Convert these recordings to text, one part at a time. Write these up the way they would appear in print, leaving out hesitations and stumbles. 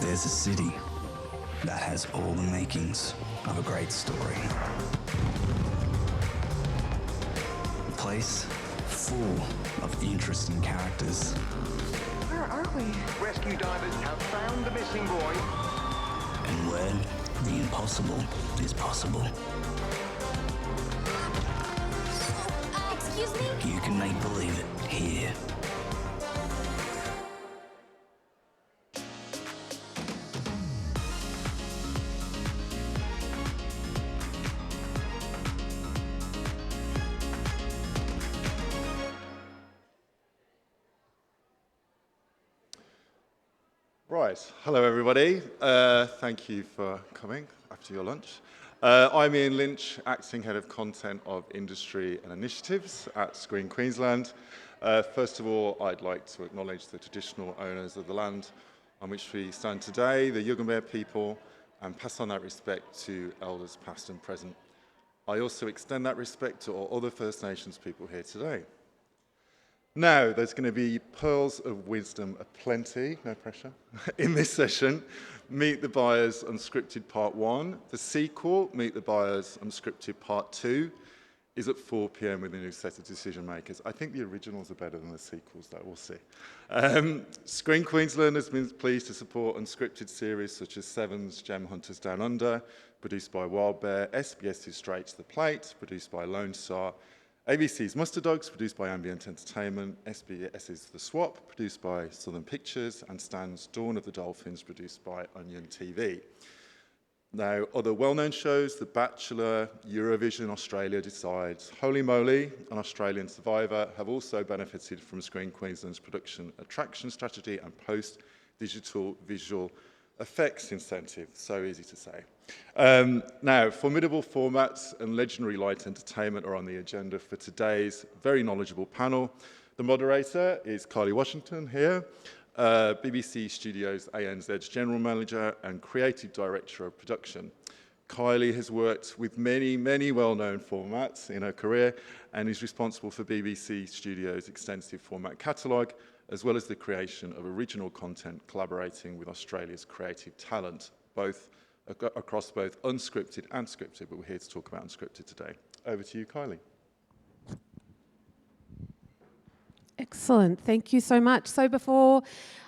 There's a city that has all the makings of a great story. A place full of interesting characters. Where are we? Rescue divers have found the missing boy. And where the impossible is possible. Excuse me? You can make believe it here. Right, hello everybody. Thank you for coming after your lunch. I'm Ian Lynch, Acting Head of Content of Industry and Initiatives at Screen Queensland. First of all, I'd like to acknowledge the traditional owners of the land on which we stand today, the Yugambeh people, and pass on that respect to elders past and present. I also extend that respect to all other First Nations people here today. Now, there's going to be pearls of wisdom aplenty, no pressure, in this session. Meet the Buyers Unscripted Part 1. The sequel, Meet the Buyers Unscripted Part 2, is at 4 p.m. with a new set of decision makers. I think the originals are better than the sequels, though, we'll see. Screen Queensland has been pleased to support unscripted series such as Seven's Gem Hunters Down Under, produced by Wild Bear, SBS's Straight to the Plate, produced by Lone Star, ABC's Mustard Dogs, produced by Ambient Entertainment, SBS's The Swap, produced by Southern Pictures, and Stan's Dawn of the Dolphins, produced by Onion TV. Now, other well-known shows, The Bachelor, Eurovision Australia Decides, Holy Moly, and Australian Survivor have also benefited from Screen Queensland's production attraction strategy and post-digital visual effects incentive. So easy to say. Now, formidable formats and legendary light entertainment are on the agenda for today's very knowledgeable panel. The moderator is Kylie Washington here, BBC Studios ANZ's General Manager and Creative Director of Production. Kylie has worked with many, many well-known formats in her career and is responsible for BBC Studios' extensive format catalogue, as well as the creation of original content collaborating with Australia's creative talent, across both unscripted and scripted, but we're here to talk about unscripted today. Over to you, Kylie. Excellent, thank you so much. So before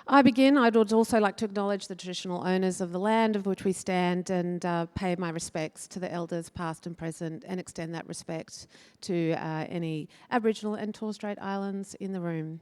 I begin, I'd also like to acknowledge the traditional owners of the land of which we stand and pay my respects to the elders past and present and extend that respect to any Aboriginal and Torres Strait Islands in the room.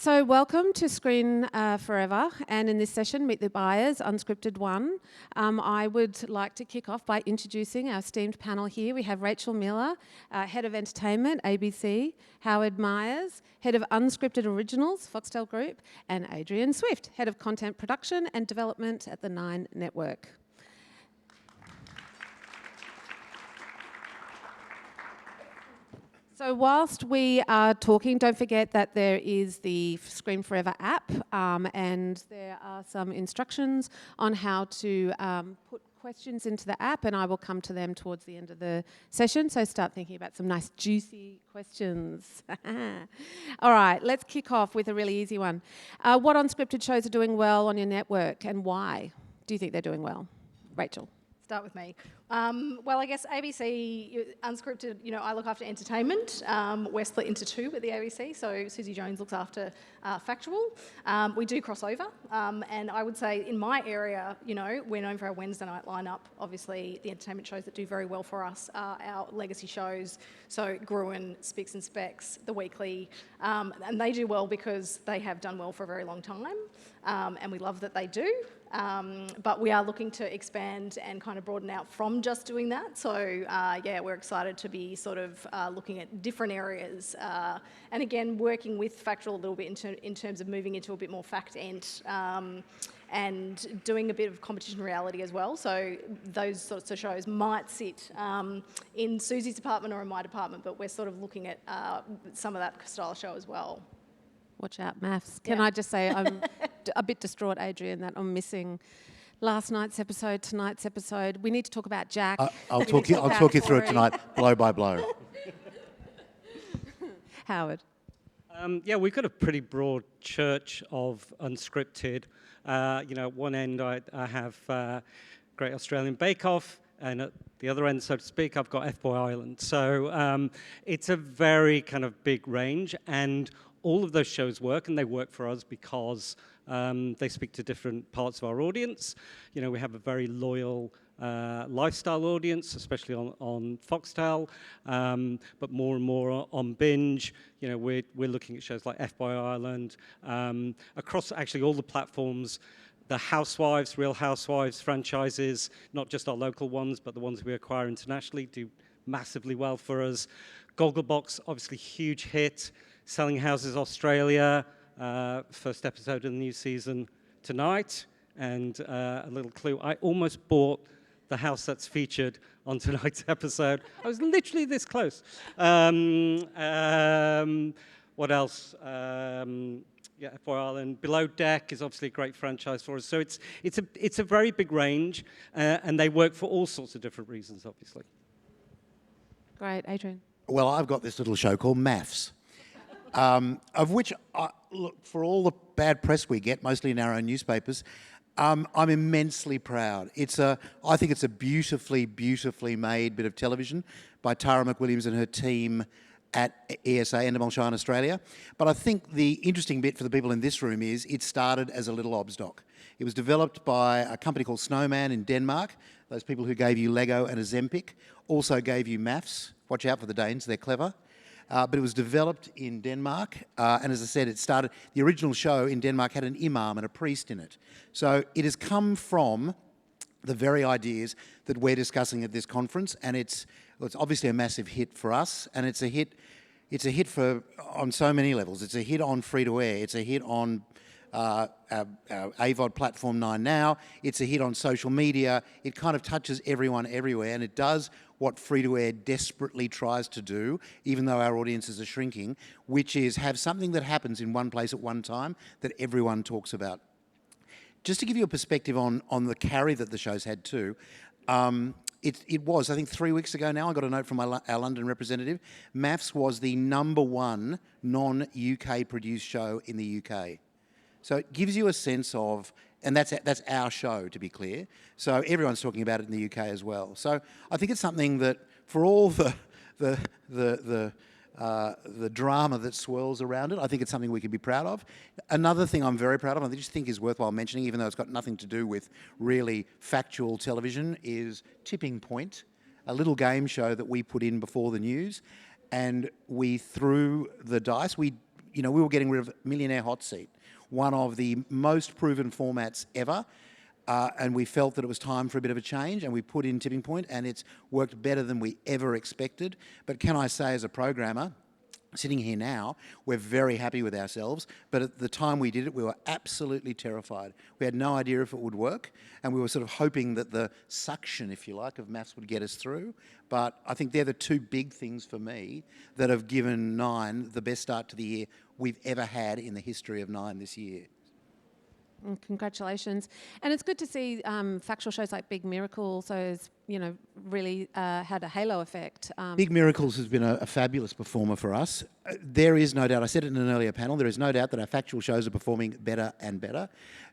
So welcome to Screen Forever, and in this session, Meet the Buyers, Unscripted 1. I would like to kick off by introducing our esteemed panel here. We have Rachel Millar, Head of Entertainment, ABC, Howard Myers, Head of Unscripted Originals, Foxtel Group, and Adrian Swift, Head of Content Production and Development at the Nine Network. So whilst we are talking, don't forget that there is the Screen Forever app and there are some instructions on how to put questions into the app, and I will come to them towards the end of the session, so start thinking about some nice juicy questions. All right, let's kick off with a really easy one. What unscripted shows are doing well on your network and why do you think they're doing well? Rachel. Start with me. Well, I guess ABC, unscripted, I look after entertainment. We're split into two at the ABC, so Susie Jones looks after factual. We do cross over, and I would say in my area, we're known for our Wednesday night lineup. Obviously, the entertainment shows that do very well for us are our legacy shows, so Gruen, Spicks and Specs, The Weekly, and they do well because they have done well for a very long time, and we love that they do. But we are looking to expand and kind of broaden out from just doing that. So, we're excited to be sort of looking at different areas. And again, working with factual a little bit in terms of moving into a bit more fact-ent and doing a bit of competition reality as well. So those sorts of shows might sit in Susie's department or in my department, but we're sort of looking at some of that style show as well. Watch out, maths. Can I just say I'm a bit distraught, Adrian, that I'm missing last night's episode, tonight's episode. We need to talk about Jack. I'll talk you through it tonight, blow by blow. Howard. We've got a pretty broad church of unscripted. At one end, I have Great Australian Bake Off, and at the other end, so to speak, I've got F-Boy Island. So it's a very kind of big range, and all of those shows work, and they work for us because they speak to different parts of our audience. We have a very loyal lifestyle audience, especially on Foxtel, but more and more on Binge. We're looking at shows like F-Boy Island, across actually all the platforms. The Housewives, Real Housewives franchises, not just our local ones, but the ones we acquire internationally, do massively well for us. Gogglebox, obviously huge hit. Selling Houses Australia, first episode of the new season tonight. And a little clue, I almost bought the house that's featured on tonight's episode. I was literally this close. What else? F-Boy Island. Below Deck is obviously a great franchise for us. So it's a very big range, and they work for all sorts of different reasons, obviously. Great, Adrian. Well, I've got this little show called Maths, of which, look, for all the bad press we get, mostly in our own newspapers, I'm immensely proud. I think it's a beautifully, beautifully made bit of television by Tara McWilliams and her team at ESA, Endemol Shine Australia. But I think the interesting bit for the people in this room is it started as a little obs doc. It was developed by a company called Snowman in Denmark. Those people who gave you Lego and Ozempic also gave you Maths. Watch out for the Danes, they're clever. But it was developed in Denmark, and as I said, the original show in Denmark had an imam and a priest in it. So it has come from the very ideas that we're discussing at this conference, and it's obviously a massive hit for us, and it's a hit on so many levels. It's a hit on free-to-air, it's a hit on our AVOD platform 9 Now, it's a hit on social media. It kind of touches everyone everywhere, and it does what free-to-air desperately tries to do, even though our audiences are shrinking, which is have something that happens in one place at one time that everyone talks about. Just to give you a perspective on the carry that the show's had too, it was, I think 3 weeks ago now, I got a note from our London representative, Maths was the #1 non-UK produced show in the UK. So it gives you a sense of, and that's our show, to be clear. So everyone's talking about it in the UK as well. So I think it's something that, for all the drama that swirls around it, I think it's something we can be proud of. Another thing I'm very proud of, and I just think is worthwhile mentioning, even though it's got nothing to do with really factual television, is Tipping Point, a little game show that we put in before the news, and we threw the dice. We were getting rid of Millionaire Hot Seat, one of the most proven formats ever, and we felt that it was time for a bit of a change, and we put in Tipping Point, and it's worked better than we ever expected. But can I say, as a programmer, sitting here now, we're very happy with ourselves, but at the time we did it, we were absolutely terrified. We had no idea if it would work, and we were sort of hoping that the suction, if you like, of Maths would get us through. But I think they're the two big things for me that have given Nine the best start to the year we've ever had in the history of Nine this year. Congratulations. And it's good to see factual shows like Big Miracle, so it's, really had a halo effect. Big Miracles has been a fabulous performer for us. There is no doubt, I said it in an earlier panel, there is no doubt that our factual shows are performing better and better.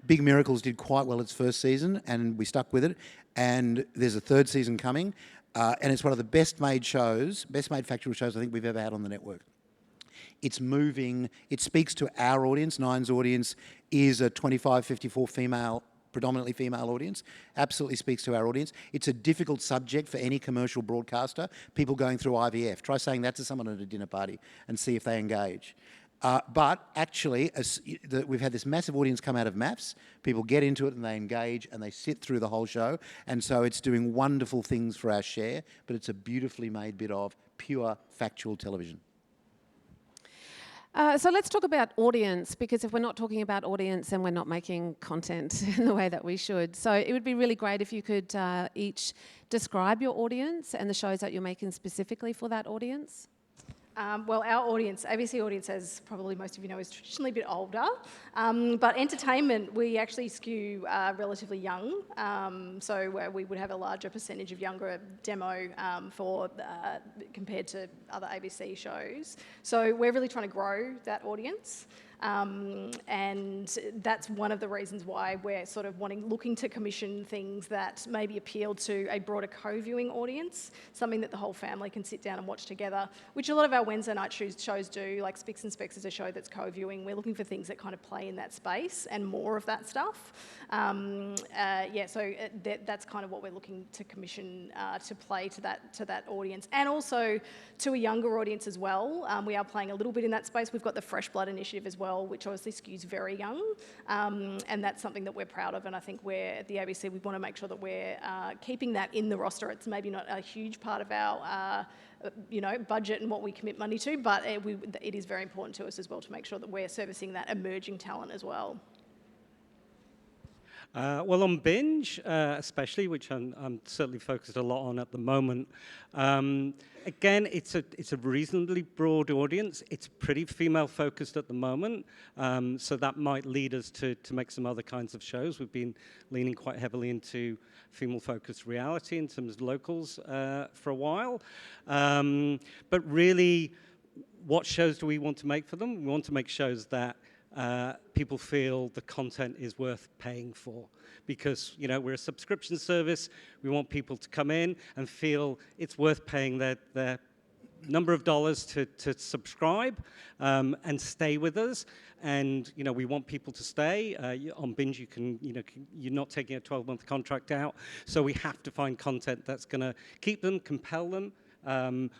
Big Miracles did quite well its first season, and we stuck with it. And there's a third season coming, and it's one of the best made factual shows I think we've ever had on the network. It's moving, it speaks to our audience. Nine's audience is a 25-54 predominantly female audience, absolutely speaks to our audience. It's a difficult subject for any commercial broadcaster, people going through IVF. Try saying that to someone at a dinner party and see if they engage. But actually, we've had this massive audience come out of Maths. People get into it and they engage and they sit through the whole show. And so it's doing wonderful things for our share, but it's a beautifully made bit of pure factual television. So let's talk about audience, because if we're not talking about audience, then we're not making content in the way that we should. So it would be really great if you could each describe your audience and the shows that you're making specifically for that audience. Well, our audience, ABC audience, as probably most of you know, is traditionally a bit older. But entertainment, we actually skew relatively young. So where we would have a larger percentage of younger demo compared to other ABC shows. So we're really trying to grow that audience. And that's one of the reasons why we're sort of looking to commission things that maybe appeal to a broader co-viewing audience, something that the whole family can sit down and watch together, which a lot of our Wednesday night shows do, like Spicks and Specs is a show that's co-viewing. We're looking for things that kind of play in that space and more of that stuff. That's kind of what we're looking to commission to play to that audience, and also to a younger audience as well. We are playing a little bit in that space. We've got the Fresh Blood initiative as well, which obviously skews very young, and that's something that we're proud of. And I think we're at the ABC, we want to make sure that we're keeping that in the roster. It's maybe not a huge part of our budget and what we commit money to, but it is very important to us as well to make sure that we're servicing that emerging talent as well. Well, on Binge, especially, which I'm certainly focused a lot on at the moment. Again, it's a reasonably broad audience. It's pretty female-focused at the moment, so that might lead us to make some other kinds of shows. We've been leaning quite heavily into female-focused reality in terms of locals for a while. But really, what shows do we want to make for them? We want to make shows that people feel the content is worth paying for, because we're a subscription service. We want people to come in and feel it's worth paying their number of dollars to subscribe and stay with us. And we want people to stay. On Binge, you're not taking a 12-month contract out, so we have to find content that's going to keep them, compel them,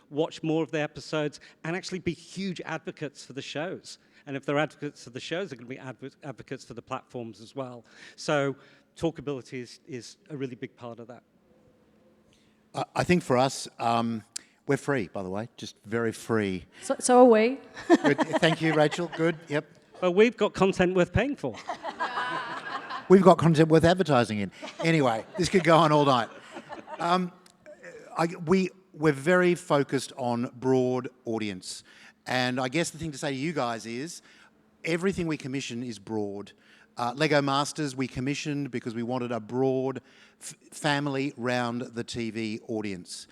watch more of the episodes, and actually be huge advocates for the shows. And if they're advocates for the shows, they're going to be advocates for the platforms as well. So talkability is a really big part of that. I think for us, we're free, by the way, just very free. So are we. Good. Thank you, Rachel. Good. Yep. But we've got content worth paying for. We've got content worth advertising in. Anyway, this could go on all night. We're very focused on broad audience. And I guess the thing to say to you guys is everything we commission is broad. Lego Masters we commissioned because we wanted a broad family round the TV audience.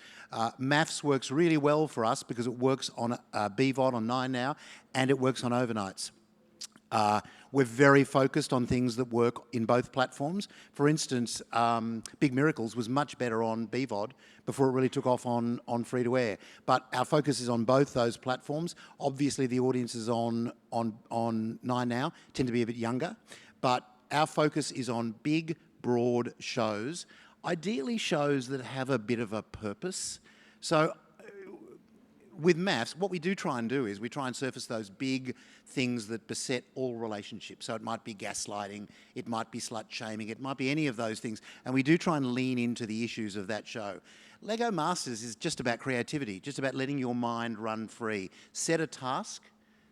Maths works really well for us because it works on BVOD on 9 Now, and it works on overnights. We're very focused on things that work in both platforms. For instance, Big Miracles was much better on BVOD before it really took off on free-to-air. But our focus is on both those platforms. Obviously, the audiences on 9 Now tend to be a bit younger, but our focus is on big, broad shows, ideally shows that have a bit of a purpose. So with maths, what we do try and do is we try and surface those big things that beset all relationships. So it might be gaslighting, it might be slut shaming, it might be any of those things. And we do try and lean into the issues of that show. Lego Masters is just about creativity, just about letting your mind run free. Set a task,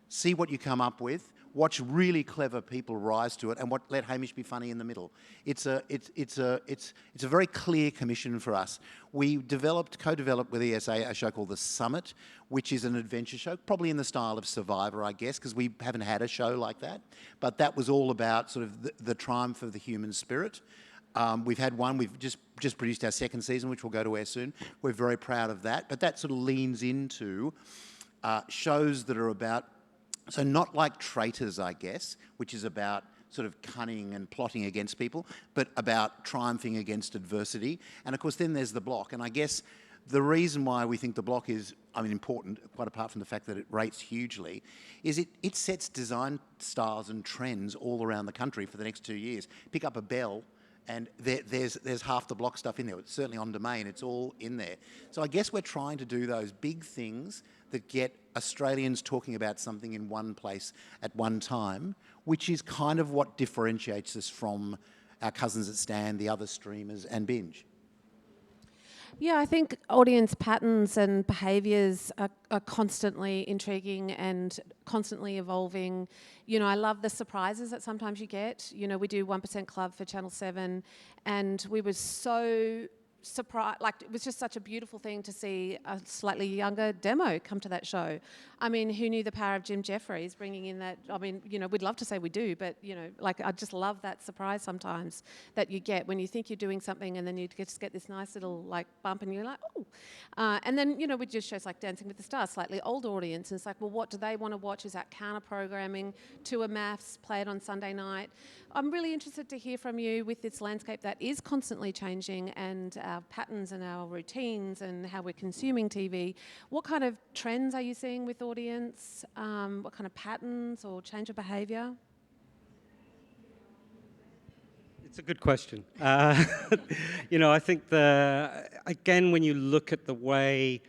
see what you come up with, watch really clever people rise to it, and let Hamish be funny in the middle. It's a very clear commission for us. We co-developed with ESA a show called The Summit, which is an adventure show, probably in the style of Survivor, I guess, because we haven't had a show like that. But that was all about sort of the triumph of the human spirit. We've had one, we've just produced our second season, which will go to air soon. We're very proud of that. But that sort of leans into shows that are about, so not like Traitors, I guess, which is about sort of cunning and plotting against people, but about triumphing against adversity. And of course, then there's The Block. And I guess the reason why we think The Block is, important, quite apart from the fact that it rates hugely, is it sets design styles and trends all around the country for the next 2 years. Pick up a Bell, and there's half The Block stuff in there. It's certainly on Domain. It's all in there. So I guess we're trying to do those big things that get Australians talking about something in one place at one time, which is kind of what differentiates us from our cousins at Stan, the other streamers, and Binge. Yeah, I think audience patterns and behaviours are constantly intriguing and constantly evolving. I love the surprises that sometimes you get. We do 1% Club for Channel 7, and we were so surprised, like it was just such a beautiful thing to see a slightly younger demo come to that show. I mean, who knew the power of Jim Jeffries bringing in that? I mean, we'd love to say we do, but like I just love that surprise sometimes that you get when you think you're doing something and then you just get this nice little like bump and you're like, oh. And then with just shows like Dancing with the Stars, slightly older audience, and it's like, well, what do they want to watch? Is that counter programming to a maths played on Sunday night? I'm really interested to hear from you with this landscape that is constantly changing and our patterns and our routines and how we're consuming TV. What kind of trends are you seeing with audience? What kind of patterns or change of behaviour? It's a good question. I think again, when you look at the way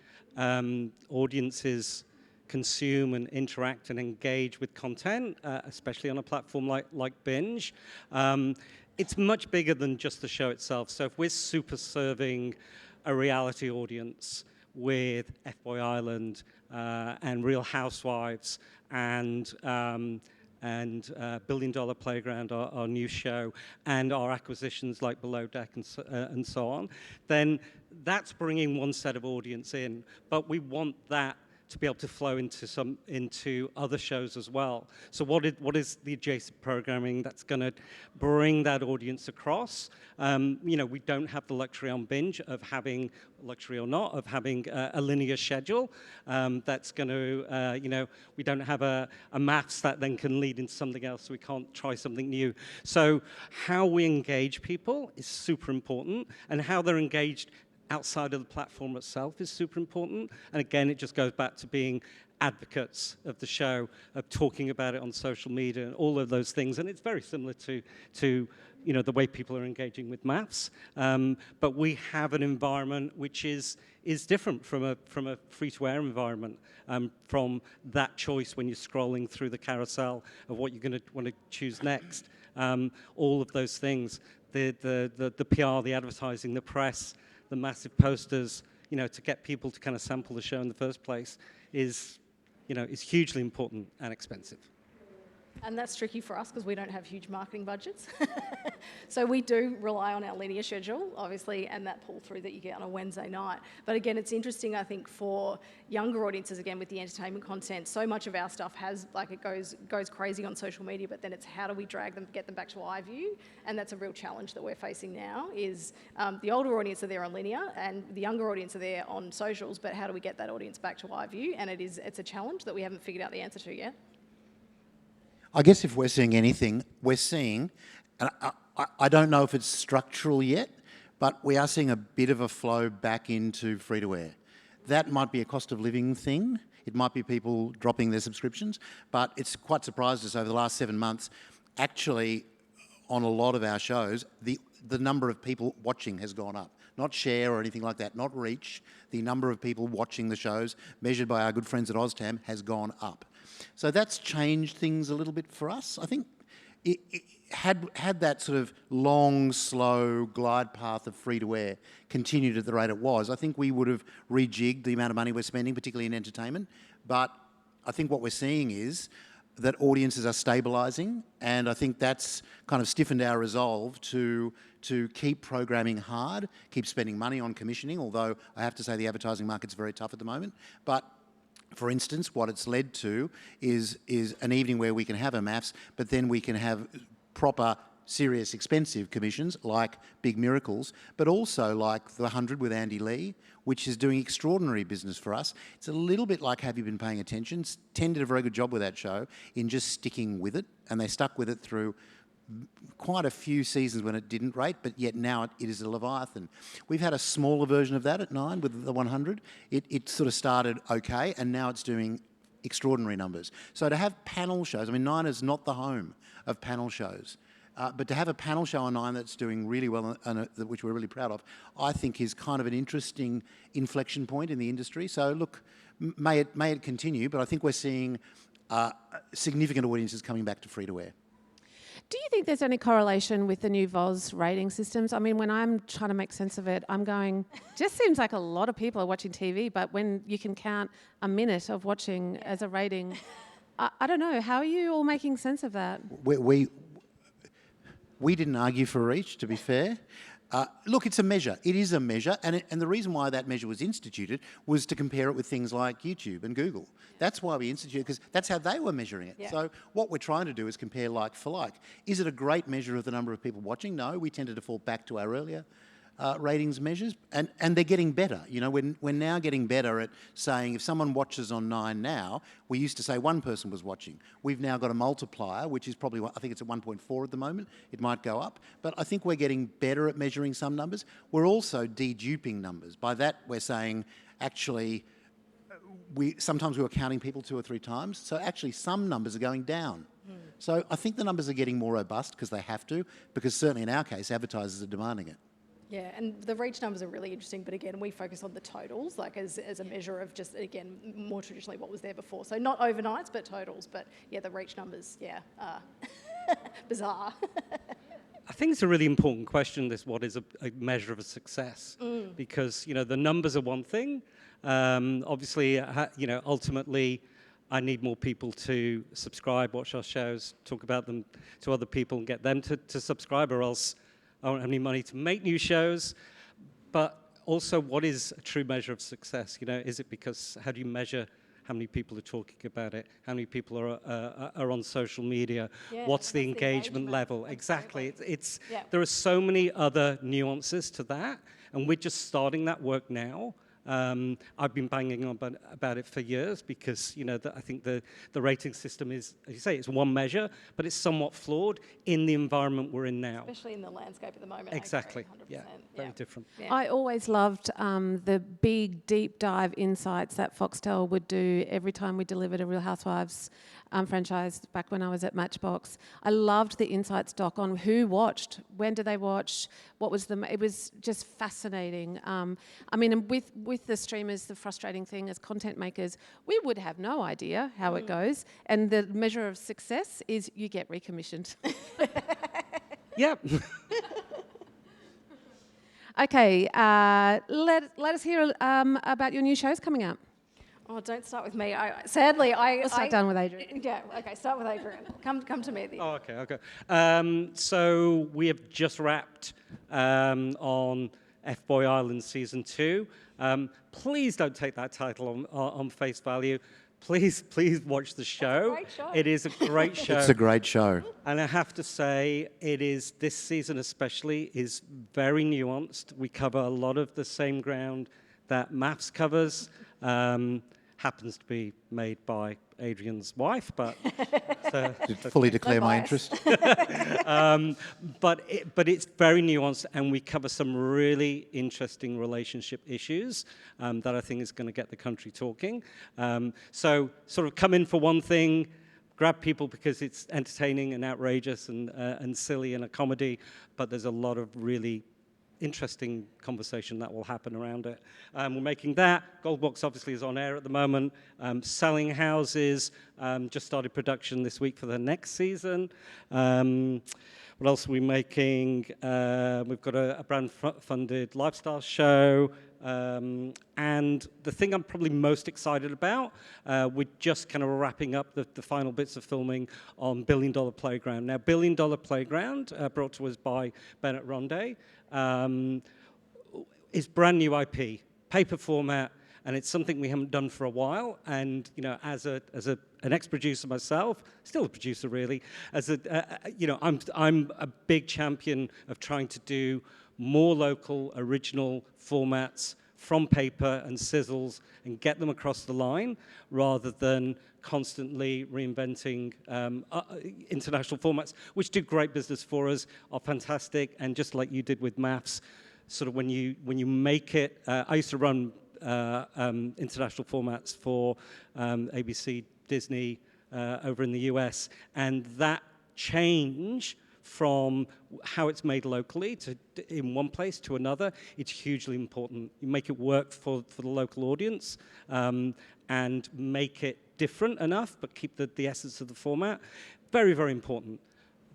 audiences consume and interact and engage with content, especially on a platform like Binge, it's much bigger than just the show itself. So if we're super serving a reality audience with F-Boy Island and Real Housewives and Billion Dollar Playground, our new show, and our acquisitions like Below Deck and so on, then that's bringing one set of audience in. But we want that to be able to flow into other shows as well. So what is the adjacent programming that's going to bring that audience across? We don't have the luxury on Binge of having, luxury or not, of having a linear schedule. That's going to, we don't have a maths that then can lead into something else, so we can't try something new. So how we engage people is super important, and how they're engaged outside of the platform itself is super important. And again, it just goes back to being advocates of the show, of talking about it on social media and all of those things. And it's very similar to the way people are engaging with maths. But we have an environment which is different from a free-to-air environment, from that choice when you're scrolling through the carousel of what you're going to want to choose next. All of those things, the PR, the advertising, the press, the massive posters, to get people to kind of sample the show in the first place is hugely important and expensive. And that's tricky for us because we don't have huge marketing budgets. So we do rely on our linear schedule, obviously, and that pull-through that you get on a Wednesday night. But again, it's interesting, I think, for younger audiences, again, with the entertainment content, so much of our stuff it goes crazy on social media, but then it's how do we drag them, get them back to iView? And that's a real challenge that we're facing now, is the older audience are there on linear and the younger audience are there on socials, but how do we get that audience back to iView? And it's a challenge that we haven't figured out the answer to yet. I guess if we're seeing anything, we're seeing, and I don't know if it's structural yet, but we are seeing a bit of a flow back into free-to-air. That might be a cost of living thing. It might be people dropping their subscriptions, but it's quite surprised us over the last 7 months. Actually, on a lot of our shows, the number of people watching has gone up. Not share or anything like that, not reach. The number of people watching the shows, measured by our good friends at OzTam, has gone up. So that's changed things a little bit for us. I think it had that sort of long, slow glide path of free-to-air continued at the rate it was, I think we would have rejigged the amount of money we're spending, particularly in entertainment. But I think what we're seeing is that audiences are stabilising, and I think that's kind of stiffened our resolve to keep programming hard, keep spending money on commissioning, although I have to say the advertising market's very tough at the moment. But for instance, what it's led to is an evening where we can have a maths, but then we can have proper, serious, expensive commissions like Big Miracles, but also like The 100 with Andy Lee, which is doing extraordinary business for us. It's a little bit like Have You Been Paying Attention? 10 did a very good job with that show in just sticking with it, and they stuck with it through quite a few seasons when it didn't rate, but yet now it is a Leviathan. We've had a smaller version of that at 9 with The 100. It sort of started okay, and now it's doing extraordinary numbers. So to have panel shows, I mean, 9 is not the home of panel shows, but to have a panel show on 9 that's doing really well, and which we're really proud of, I think is kind of an interesting inflection point in the industry. So look, may it continue, but I think we're seeing significant audiences coming back to free-to-air. Do you think there's any correlation with the new VOZ rating systems? I mean, when I'm trying to make sense of it, I'm going, just seems like a lot of people are watching TV, but when you can count a minute of watching as a rating, I don't know. How are you all making sense of that? We didn't argue for reach, to be fair. Look, it's a measure. It is a measure, and the reason why that measure was instituted was to compare it with things like YouTube and Google. That's why we instituted, because that's how they were measuring it. Yeah. So what we're trying to do is compare like for like. Is it a great measure of the number of people watching? No, we tend to default back to our earlier ratings measures, and they're getting better. You know, we're now getting better at saying if someone watches on 9 now, we used to say one person was watching. We've now got a multiplier, which is probably, I think it's at 1.4 at the moment. It might go up, but I think we're getting better at measuring some numbers. We're also deduping numbers. By that, we're saying actually, sometimes we were counting people 2 or 3 times, so actually some numbers are going down. So I think the numbers are getting more robust because they have to, because certainly in our case, advertisers are demanding it. Yeah, and the reach numbers are really interesting, but again, we focus on the totals, like as a measure of just, again, more traditionally what was there before. So not overnights, but totals. But yeah, the reach numbers, yeah, are bizarre. I think it's a really important question, this, what is a measure of a success? Because, you know, the numbers are one thing. Obviously, you know, ultimately, I need more people to subscribe, watch our shows, talk about them to other people and get them to subscribe, or else I don't have any money to make new shows. But also, what is a true measure of success? You know, is it because, how do you measure how many people are talking about it? How many people are on social media? Yeah, what's the what's the engagement engagement? level? Exactly. It's Yeah. There are so many other nuances to that, and we're just starting that work now. I've been banging on about it for years because, you know, I think the rating system is, as you say, it's one measure, but it's somewhat flawed in the environment we're in now. Especially in the landscape at the moment. Exactly. I agree, 100%. Yeah, very different. Yeah. I always loved the big deep dive insights that Foxtel would do every time we delivered a Real Housewives franchise back when I was at Matchbox. I loved the insights doc on who watched, when did they watch, what was it was just fascinating. I mean, and with the streamers, the frustrating thing as content makers, we would have no idea how it goes, and the measure of success is you get recommissioned. Yep. Okay, let us hear about your new shows coming up. Oh, don't start with me. Sadly, We'll start down with Adrian. Yeah, okay, start with Adrian. Come to me. Oh, okay. So we have just wrapped on F-Boy Island Season 2. Please don't take that title on face value. Please watch the show. It's a great show. It is a great show. It's a great show. And I have to say, this season especially, is very nuanced. We cover a lot of the same ground that Maths covers. Happens to be made by Adrian's wife, but Fully declare my bias. interest. but it's very nuanced, and we cover some really interesting relationship issues that I think is going to get the country talking. So sort of come in for one thing, grab people because it's entertaining and outrageous and silly and a comedy, but there's a lot of really interesting conversation that will happen around it. We're making that. Gold Box obviously is on air at the moment. Selling Houses just started production this week for the next season. What else are we making? We've got a brand-funded lifestyle show. And the thing I'm probably most excited about, we're just kind of wrapping up the final bits of filming on $1 Billion Playground. Now, $1 Billion Playground, brought to us by Bennett Ronde, is brand new IP, paper format, and it's something we haven't done for a while. And you know, as an ex-producer myself, still a producer really, you know, I'm a big champion of trying to do more local, original formats from paper and sizzles and get them across the line, rather than constantly reinventing international formats, which do great business for us, are fantastic, and just like you did with Maths, sort of when you make it. I used to run international formats for ABC, Disney over in the US, and that change from how it's made locally to in one place to another, it's hugely important. You make it work for the local audience and make it different enough, but keep the essence of the format. Very, very important.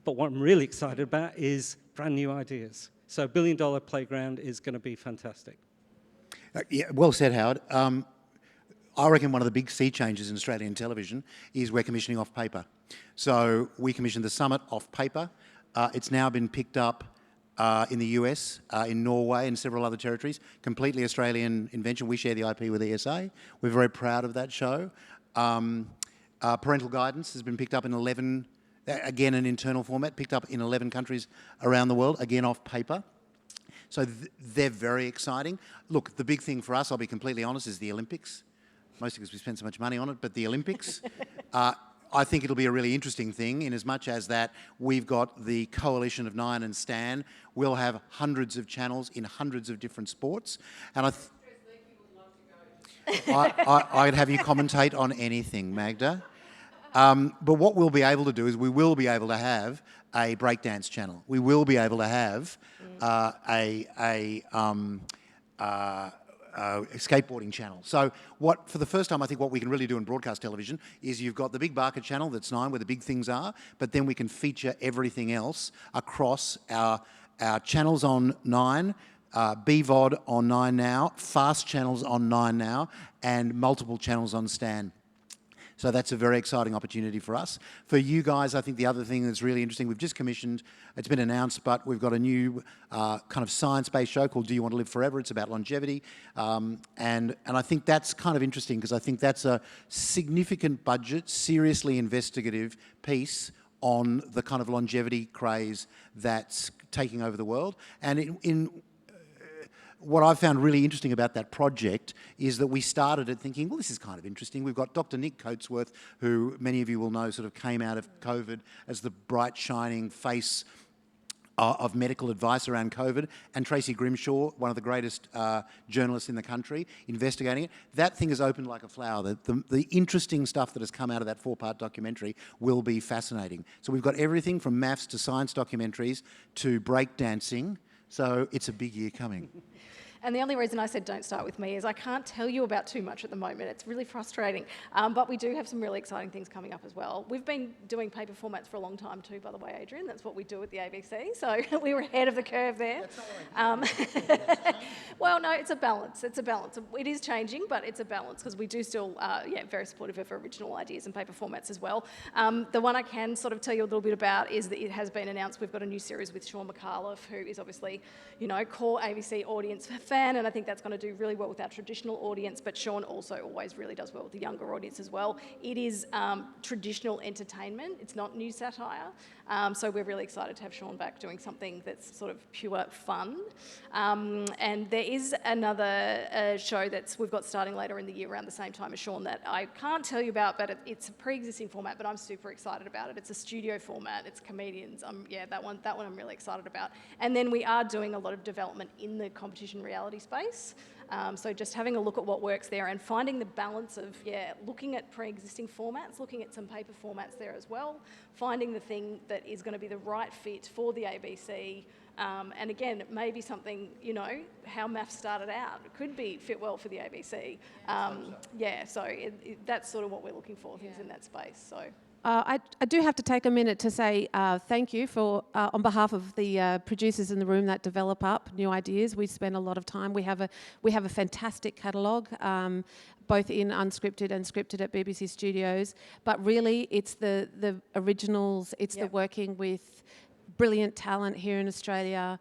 But what I'm really excited about is brand new ideas. So $1 Billion Playground is going to be fantastic. Yeah, well said, Howard. I reckon one of the big sea changes in Australian television is we're commissioning off paper. So we commissioned The Summit off paper. It's now been picked up in the US, in Norway, and several other territories. Completely Australian invention. We share the IP with ESA. We're very proud of that show. Parental guidance has been picked up in 11, again an internal format, picked up in 11 countries around the world, again off paper. So they're very exciting. Look, the big thing for us, I'll be completely honest, is the Olympics. Mostly because we spend so much money on it, but the Olympics. I think it'll be a really interesting thing in as much as that we've got the coalition of Nine and Stan. We'll have hundreds of channels in hundreds of different sports. And I'd have you commentate on anything, Magda. But what we'll be able to do is we will be able to have a breakdance channel. We will be able to have a skateboarding channel. So for the first time, I think what we can really do in broadcast television is you've got the big Barker channel that's 9 where the big things are, but then we can feature everything else across our channels on 9, BVOD on 9 Now, fast channels on 9 Now, and multiple channels on Stan. So that's a very exciting opportunity for us. For you guys, I think the other thing that's really interesting, we've just commissioned, it's been announced, but we've got a new kind of science-based show called Do You Want to Live Forever? It's about longevity. And I think that's kind of interesting because I think that's a significant budget, seriously investigative piece on the kind of longevity craze that's taking over the world. And what I've found really interesting about that project is that we started it thinking, well, this is kind of interesting. We've got Dr. Nick Coatsworth, who many of you will know sort of came out of COVID as the bright, shining face of medical advice around COVID, and Tracy Grimshaw, one of the greatest journalists in the country, investigating it. That thing has opened like a flower. The interesting stuff that has come out of that 4-part documentary will be fascinating. So we've got everything from maths to science documentaries to breakdancing. So it's a big year coming. And the only reason I said don't start with me is I can't tell you about too much at the moment. It's really frustrating. But we do have some really exciting things coming up as well. We've been doing paper formats for a long time too, by the way, Adrian. That's what we do at the ABC. So we were ahead of the curve there. Well, no, it's a balance. It's a balance. It is changing, but it's a balance because we do still, very supportive of original ideas and paper formats as well. The one I can sort of tell you a little bit about is that it has been announced we've got a new series with Sean McAuliffe, who is obviously, core ABC audience fan, and I think that's going to do really well with our traditional audience, but Sean also always really does well with the younger audience as well. It is traditional entertainment. It's not new satire. So we're really excited to have Sean back doing something that's sort of pure fun. And there is another show we've got starting later in the year around the same time as Sean that I can't tell you about, but it's a pre-existing format, but I'm super excited about it. It's a studio format. It's comedians. That one I'm really excited about. And then we are doing a lot of development in the competition reality space. So just having a look at what works there and finding the balance of, looking at pre-existing formats, looking at some paper formats there as well, finding the thing that is going to be the right fit for the ABC. And again, maybe something, how maths started out. It could fit well for the ABC. So that's sort of what we're looking for, things in that space. So. I do have to take a minute to say thank you for, on behalf of the producers in the room that develop up new ideas. We spend a lot of time. We have a fantastic catalogue, both in unscripted and scripted at BBC Studios. But really, it's the originals. It's the working with brilliant talent here in Australia,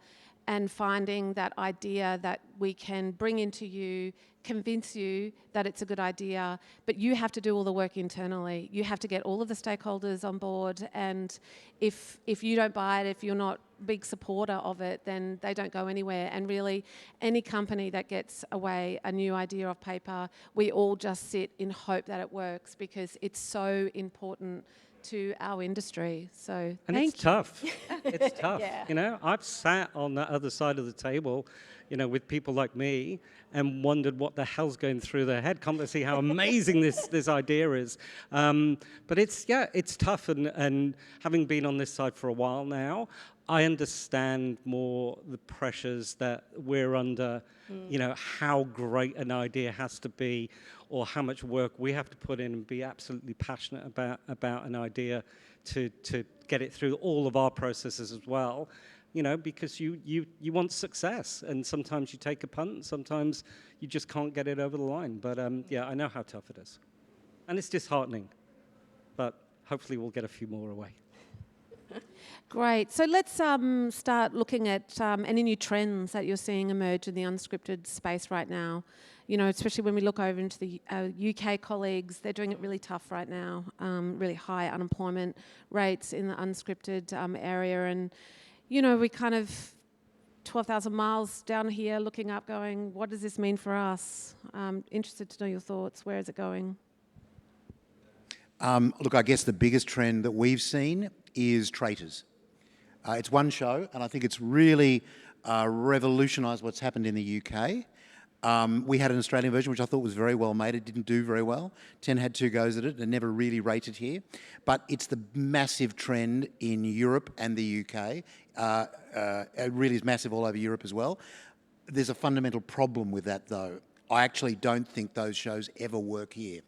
and finding that idea that we can bring into you, convince you that it's a good idea, but you have to do all the work internally. You have to get all of the stakeholders on board, and if you don't buy it, if you're not a big supporter of it, then they don't go anywhere. And really, any company that gets away a new idea off paper, we all just sit in hope that it works, because it's so important to our industry. So it's tough. It's tough. Yeah. I've sat on the other side of the table, with people like me, and wondered what the hell's going through their head. Can't they see how amazing this idea is? But it's tough. And having been on this side for a while now, I understand more the pressures that we're under. How great an idea has to be, or how much work we have to put in and be absolutely passionate about an idea to get it through all of our processes as well. Because you want success, and sometimes you take a punt, and sometimes you just can't get it over the line. But I know how tough it is, and it's disheartening. But hopefully we'll get a few more away. Great. So let's start looking at any new trends that you're seeing emerge in the unscripted space right now. You know, especially when we look over into the UK colleagues, they're doing it really tough right now. Really high unemployment rates in the unscripted area, and you know, we kind of 12,000 miles down here looking up, going, what does this mean for us? Interested to know your thoughts. Where is it going? Look, I guess the biggest trend that we've seen is Traitors. It's one show, and I think it's really revolutionised what's happened in the UK. We had an Australian version, which I thought was very well made. It didn't do very well. 10 had 2 goes at it and never really rated here. But it's the massive trend in Europe and the UK. It really is massive all over Europe as well. There's a fundamental problem with that, though. I actually don't think those shows ever work here.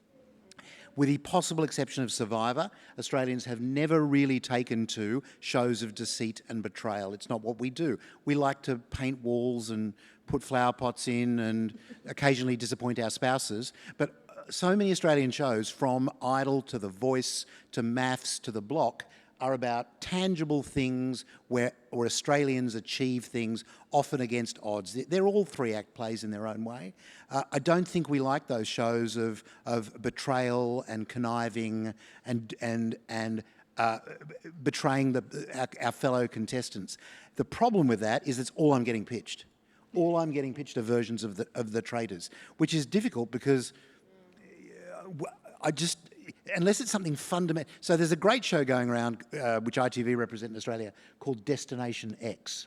With the possible exception of Survivor, Australians have never really taken to shows of deceit and betrayal. It's not what we do. We like to paint walls and put flower pots in and occasionally disappoint our spouses. But so many Australian shows, from Idol to The Voice to Maths to The Block, are about tangible things where Australians achieve things, often against odds. They're all 3-act plays in their own way. I don't think we like those shows of betrayal and conniving and betraying our fellow contestants. The problem with that is it's all I'm getting pitched. All I'm getting pitched are versions of the Traitors, which is difficult because unless it's something fundamental. So there's a great show going around, which ITV represent in Australia, called Destination X.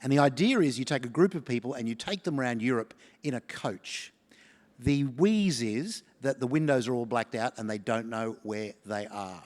And the idea is you take a group of people and you take them around Europe in a coach. The wheeze is that the windows are all blacked out and they don't know where they are.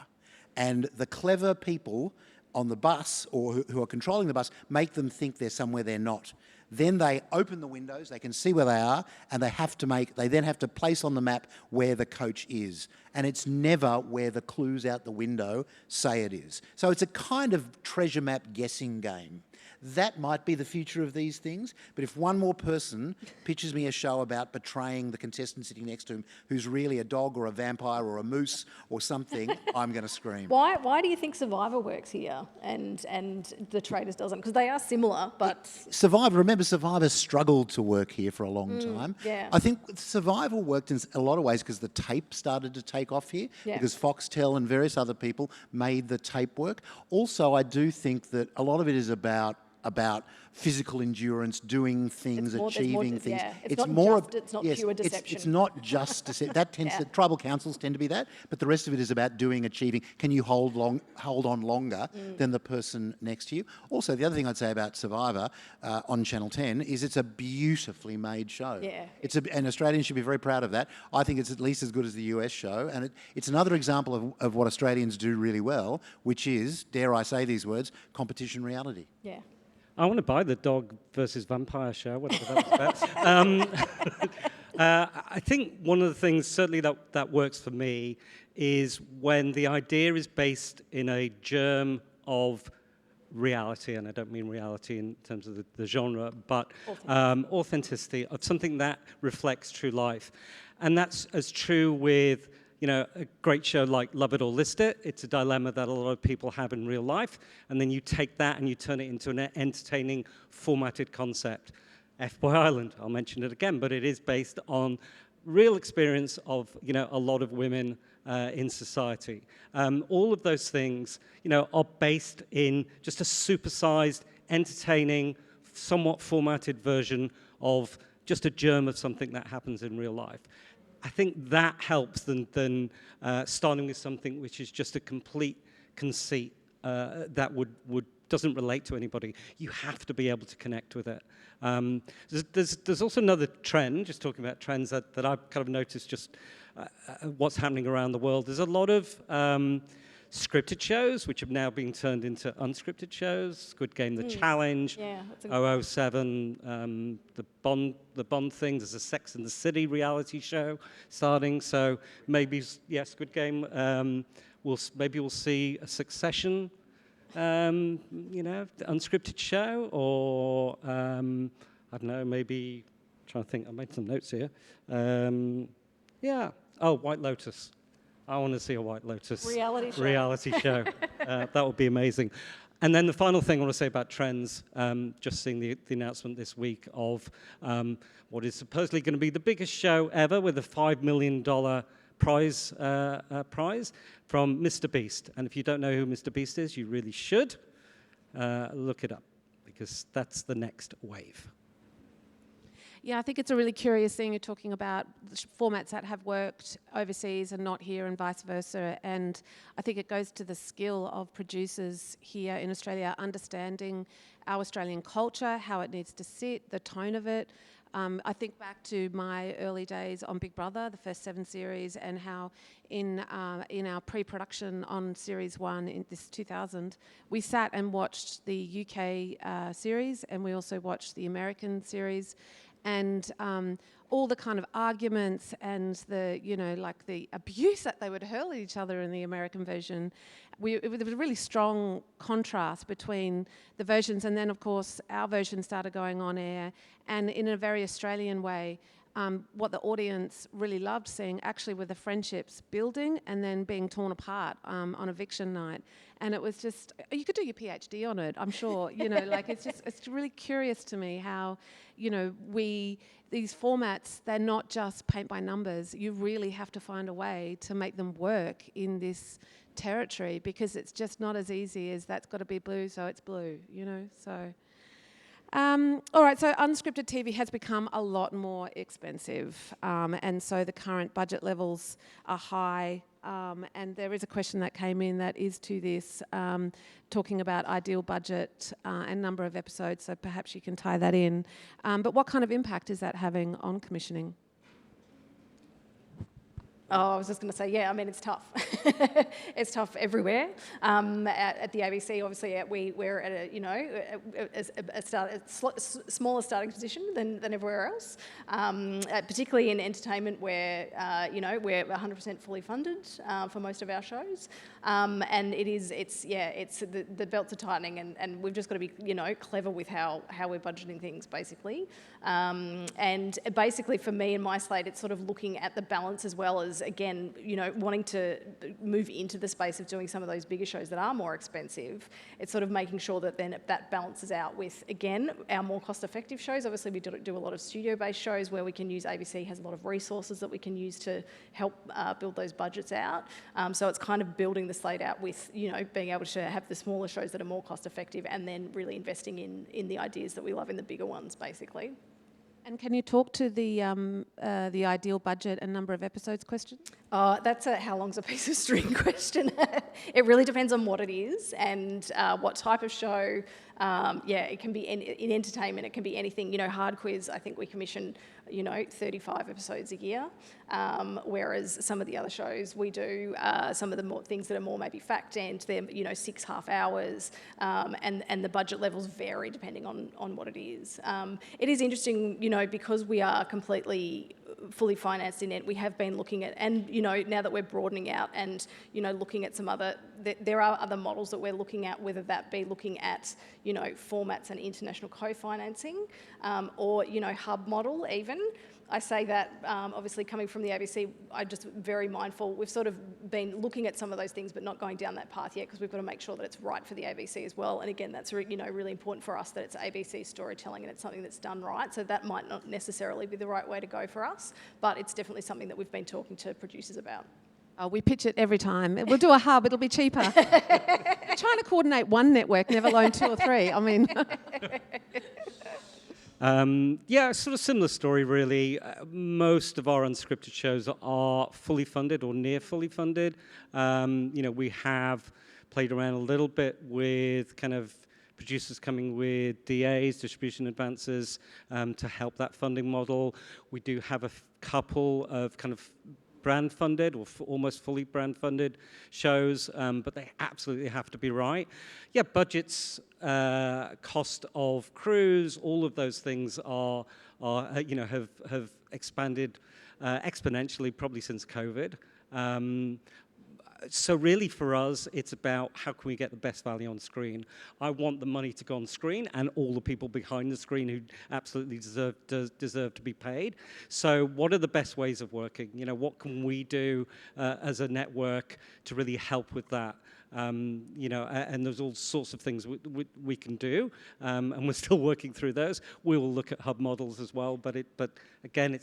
And the clever people on the bus or who are controlling the bus make them think they're somewhere they're not. Then they open the windows, they can see where they are, and they then have to place on the map where the coach is. And it's never where the clues out the window say it is. So it's a kind of treasure map guessing game. That might be the future of these things, but if one more person pitches me a show about betraying the contestant sitting next to him who's really a dog or a vampire or a moose or something, I'm going to scream. Why do you think Survivor works here and the Traitors doesn't? Because they are similar, but... Survivor struggled to work here for a long time. Yeah. I think Survivor worked in a lot of ways because the tape started to take off here, because Foxtel and various other people made the tape work. Also, I do think that a lot of it is about physical endurance, doing things, achieving things. Yeah. It's not pure deception. It's not just deception. That tends to, tribal councils tend to be that, but the rest of it is about doing, achieving. Can you hold on longer than the person next to you? Also, the other thing I'd say about Survivor on Channel 10 is it's a beautifully made show. Yeah. And Australians should be very proud of that. I think it's at least as good as the US show, and it's another example of what Australians do really well, which is, dare I say these words, competition reality. Yeah. I want to buy the dog versus vampire show, whatever that was about. I think one of the things certainly that works for me is when the idea is based in a germ of reality, and I don't mean reality in terms of the genre, but authenticity of something that reflects true life. And that's as true with a great show like Love It or List It. It's a dilemma that a lot of people have in real life, and then you take that and you turn it into an entertaining, formatted concept. F-Boy Island, I'll mention it again, but it is based on real experience of a lot of women in society. All of those things are based in just a supersized, entertaining, somewhat formatted version of just a germ of something that happens in real life. I think that helps than starting with something which is just a complete conceit that doesn't relate to anybody. You have to be able to connect with it. There's also another trend, just talking about trends that I've kind of noticed just what's happening around the world. There's a lot of scripted shows which have now been turned into unscripted shows. Squid Game, The Challenge, 007, the Bond thing. There's a Sex and the City reality show starting. So maybe, Squid Game. Maybe we'll see a Succession, unscripted show, or I don't know. Maybe I'm trying to think. I made some notes here. White Lotus. I want to see a White Lotus Reality show. That would be amazing. And then the final thing I want to say about trends, just seeing the announcement this week of what is supposedly going to be the biggest show ever with a $5 million prize from Mr. Beast. And if you don't know who Mr. Beast is, you really should look it up, because that's the next wave. Yeah, I think it's a really curious thing. You're talking about formats that have worked overseas and not here, and vice versa. And I think it goes to the skill of producers here in Australia understanding our Australian culture, how it needs to sit, the tone of it. I think back to my early days on Big Brother, the first 7 series, and how in our pre-production on Series 1 in this 2000, we sat and watched the UK series, and we also watched the American series. And all the kind of arguments and the, like the abuse that they would hurl at each other in the American version, there was a really strong contrast between the versions. And then, of course, our version started going on air, and in a very Australian way, what the audience really loved seeing actually were the friendships building and then being torn apart on eviction night. And it was just, you could do your PhD on it, I'm sure. It's really curious to me how, these formats, they're not just paint by numbers. You really have to find a way to make them work in this territory, because it's just not as easy as that's got to be blue, so it's blue, so... all right, so unscripted TV has become a lot more expensive, and so the current budget levels are high, and there is a question that came in that is to this, talking about ideal budget and number of episodes, so perhaps you can tie that in. But what kind of impact is that having on commissioning? Oh, I was just going to say, yeah, I mean, it's tough. It's tough everywhere. At the ABC, obviously, we're at a smaller starting position than everywhere else, particularly in entertainment where, we're 100% fully funded for most of our shows. And the belts are tightening, and we've just got to be, clever with how we're budgeting things, basically. And basically, for me and my slate, it's sort of looking at the balance as well as, again, wanting to move into the space of doing some of those bigger shows that are more expensive. It's sort of making sure that then that balances out with, again, our more cost-effective shows. Obviously, we do a lot of studio-based shows where we can use, ABC has a lot of resources that we can use to help build those budgets out. So it's kind of building the slate out with, being able to have the smaller shows that are more cost-effective, and then really investing in the ideas that we love in the bigger ones, basically. And can you talk to the ideal budget and number of episodes question? That's a how long's a piece of string question. It really depends on what it is and what type of show. It can be in entertainment. It can be anything. Hard Quiz, I think we commission 35 episodes a year, whereas some of the other shows we do some of the more things that are more maybe fact-end. They're 6 half hours, and the budget levels vary depending on what it is. It is interesting, because we are completely fully financed in it. We have been looking at, and now that we're broadening out and looking at some other, there are other models that we're looking at, whether that be looking at formats and international co-financing, or hub model even. I say that obviously coming from the ABC, I'm just very mindful. We've sort of been looking at some of those things, but not going down that path yet, because we've got to make sure that it's right for the ABC as well. And again, that's really important for us, that it's ABC storytelling and it's something that's done right. So that might not necessarily be the right way to go for us, but it's definitely something that we've been talking to producers about. Oh, we pitch it every time. We'll do a hub, it'll be cheaper. We're trying to coordinate one network, never alone 2 or 3. I mean... Sort of similar story, really. Most of our unscripted shows are fully funded or near fully funded. We have played around a little bit with kind of producers coming with DAs, distribution advances, to help that funding model. We do have a couple of kind of brand funded or almost fully brand funded shows, but they absolutely have to be right. Yeah, budgets, cost of crews, all of those things have expanded exponentially probably since COVID. So really for us, it's about how can we get the best value on screen. I want the money to go on screen and all the people behind the screen who absolutely deserve to be paid. So what are the best ways of working? You know, what can we do as a network to really help with that? You know, and there's all sorts of things we can do, and we're still working through those. We will look at hub models as well, but again,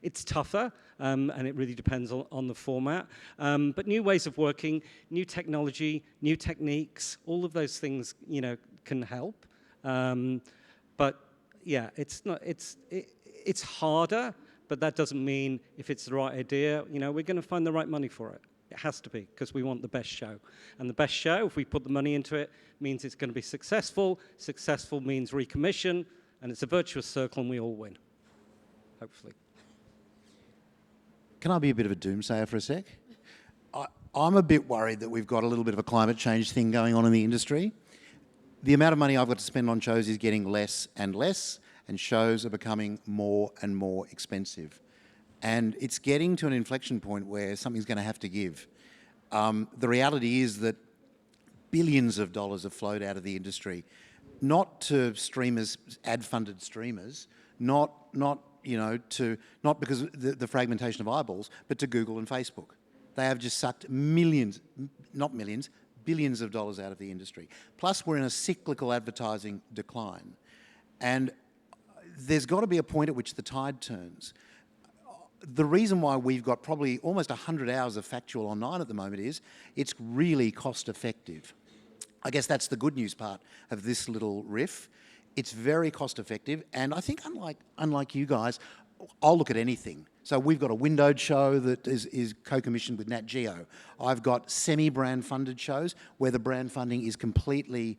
it's tougher, and it really depends on the format. But new ways of working, new technology, new techniques, all of those things, you know, can help. But yeah, it's harder, but that doesn't mean if it's the right idea, you know, we're going to find the right money for it. It has to be, because we want the best show. And the best show, if we put the money into it, means it's going to be successful. Successful means recommission, and it's a virtuous circle, and we all win, hopefully. Can I be a bit of a doomsayer for a sec? I'm a bit worried that we've got a little bit of a climate change thing going on in the industry. The amount of money I've got to spend on shows is getting less and less, and shows are becoming more and more expensive. And it's getting to an inflection point where something's going to have to give. The reality is that billions of dollars have flowed out of the industry, not to streamers, ad-funded streamers, not because of the fragmentation of eyeballs, but to Google and Facebook. They have just sucked millions, not millions, billions of dollars out of the industry. Plus, we're in a cyclical advertising decline. And there's got to be a point at which the tide turns. The reason why we've got probably almost 100 hours of factual online at the moment is it's really cost effective. I guess that's the good news part of this little riff. It's very cost effective, and I think unlike you guys, I'll look at anything. So we've got a windowed show that is co-commissioned with Nat Geo. I've got semi-brand funded shows where the brand funding is completely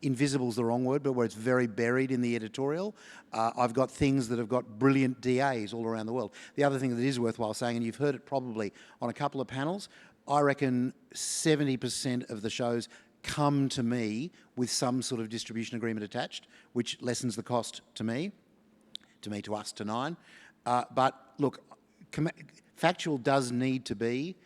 invisible is the wrong word, but where it's very buried in the editorial. I've got things that have got brilliant DAs all around the world. The other thing that is worthwhile saying, and you've heard it probably on a couple of panels, I reckon 70% of the shows come to me with some sort of distribution agreement attached, which lessens the cost to me, to us, to Nine. But look, factual does need to be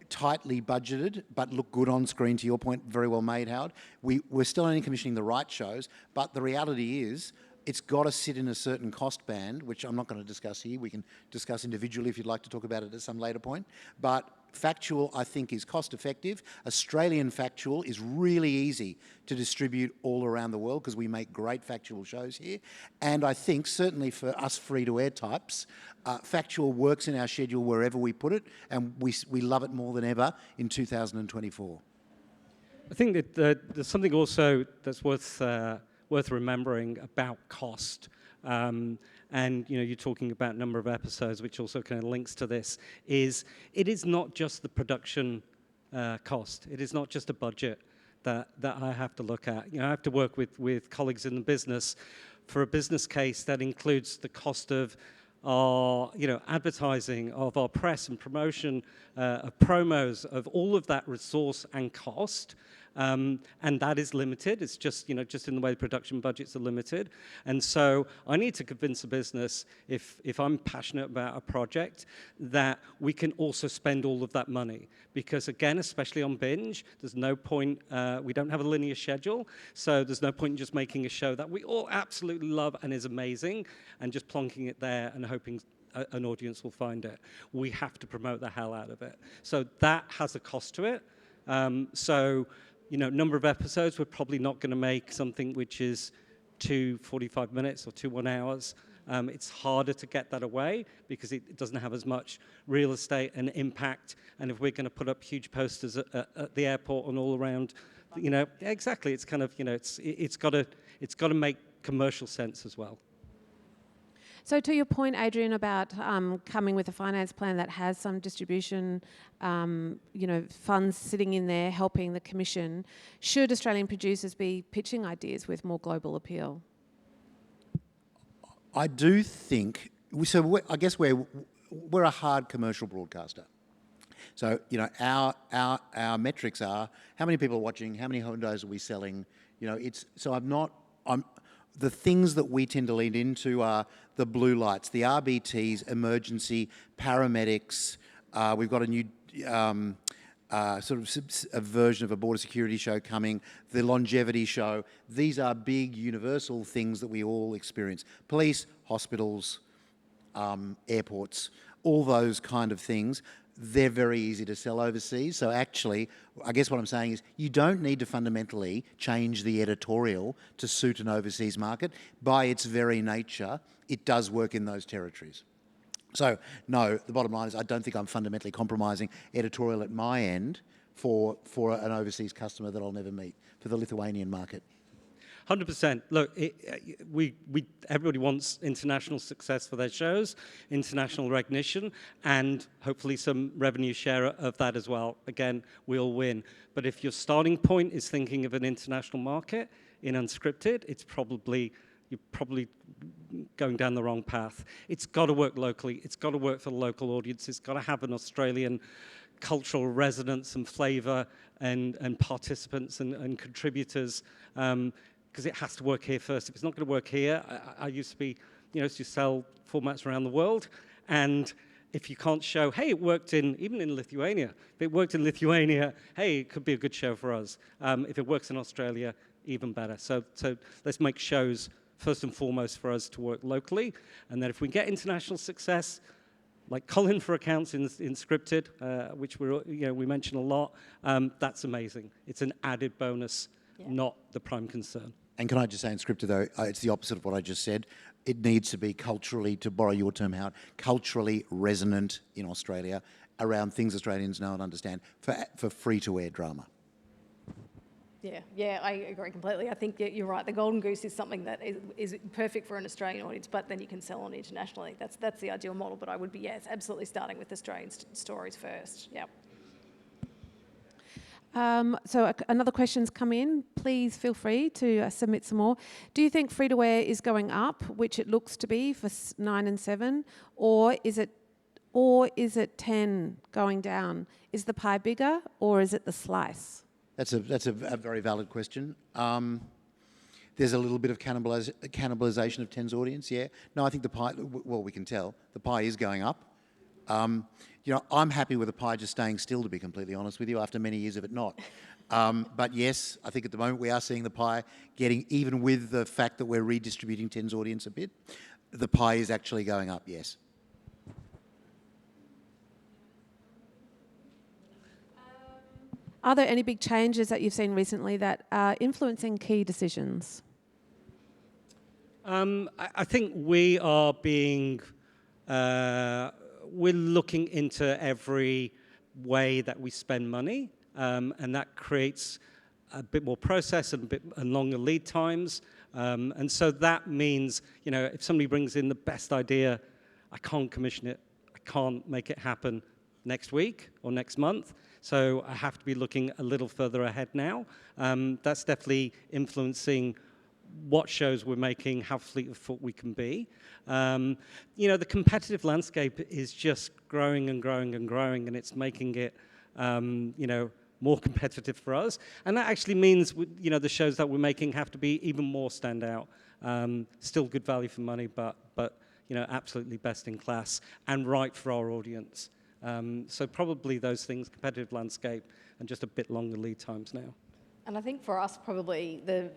tightly budgeted, but look good on screen, to your point, very well made, Howard. We're still only commissioning the right shows, but the reality is it's got to sit in a certain cost band, which I'm not going to discuss here. We can discuss individually if you'd like to talk about it at some later point. But factual, I think, is cost effective. Australian factual is really easy to distribute all around the world because we make great factual shows here. And I think certainly for us free-to-air types, factual works in our schedule wherever we put it, and we love it more than ever in 2024. I think that there's something also that's worth remembering about cost. And you know, you're talking about number of episodes, which also kind of links to this. It is not just the production cost. It is not just a budget that I have to look at. You know, I have to work with colleagues in the business for a business case that includes the cost of our, you know, advertising, of our press and promotion, of promos, of all of that resource and cost. And that is limited. It's just, you know, just in the way the production budgets are limited. And so I need to convince the business, if I'm passionate about a project, that we can also spend all of that money. Because again, especially on binge, there's no point, we don't have a linear schedule, so there's no point in just making a show that we all absolutely love and is amazing, and just plonking it there and hoping an audience will find it. We have to promote the hell out of it. So that has a cost to it. So, you know, number of episodes, we're probably not going to make something which is 2 45 minutes or 2 1 hours. It's harder to get that away because it doesn't have as much real estate and impact. And if we're going to put up huge posters at the airport and all around, you know, exactly, it's kind of, you know, it's got to make commercial sense as well. So to your point, Adrian, about coming with a finance plan that has some distribution, you know, funds sitting in there helping the commission, should Australian producers be pitching ideas with more global appeal? I do think, so I guess we're a hard commercial broadcaster. So, you know, our metrics are how many people are watching, how many Hondas are we selling, you know, it's, so the things that we tend to lean into are the blue lights, the RBTs, emergency, paramedics. We've got a new a version of a border security show coming, the longevity show. These are big universal things that we all experience. Police, hospitals, airports, all those kind of things. They're very easy to sell overseas. So actually, I guess what I'm saying is you don't need to fundamentally change the editorial to suit an overseas market. By its very nature, it does work in those territories. So no, the bottom line is I don't think I'm fundamentally compromising editorial at my end for an overseas customer that I'll never meet, for the Lithuanian market. 100%. Look, everybody wants international success for their shows, international recognition, and hopefully some revenue share of that as well. Again, we all win. But if your starting point is thinking of an international market in Unscripted, you're probably going down the wrong path. It's got to work locally. It's got to work for the local audience. It's got to have an Australian cultural resonance and flavour and participants and contributors. Because it has to work here first. If it's not going to work here, I used to be, used to sell formats around the world, and if you can't show, hey, it worked even in Lithuania. If it worked in Lithuania, hey, it could be a good show for us. If it works in Australia, even better. So let's make shows first and foremost for us to work locally, and then if we get international success, like Colin for accounts in Scripted, which we mention a lot, that's amazing. It's an added bonus, not the prime concern. And can I just say in Scripted, though, it's the opposite of what I just said. It needs to be culturally, to borrow your term, Howard, culturally resonant in Australia around things Australians know and understand for free-to-air drama. Yeah, I agree completely. I think you're right. The Golden Goose is something that is perfect for an Australian audience, but then you can sell on internationally. That's the ideal model, but I would be, yes, absolutely starting with Australian stories first. Yep. So another question's come in. Please feel free to submit some more. Do you think free-to-air is going up, which it looks to be for 9 and 7, or is it 10 going down? Is the pie bigger, or is it the slice? That's a very valid question. There's a little bit of cannibalisation of 10's audience, yeah. No, I think the pie, well, we can tell, the pie is going up. I'm happy with the pie just staying still, to be completely honest with you, after many years of it not. But yes, I think at the moment we are seeing the pie getting, even with the fact that we're redistributing 10's audience a bit, the pie is actually going up, yes. Are there any big changes that you've seen recently that are influencing key decisions? I think we are we're looking into every way that we spend money, and that creates a bit more process and longer lead times. And so that means, if somebody brings in the best idea, I can't commission it, I can't make it happen next week or next month. So I have to be looking a little further ahead now. That's definitely influencing what shows we're making, how fleet of foot we can be. The competitive landscape is just growing and growing and growing, and it's making it, more competitive for us. And that actually means, the shows that we're making have to be even more standout. Still good value for money, but absolutely best in class and right for our audience. So probably those things, competitive landscape, and just a bit longer lead times now. And I think for us, probably the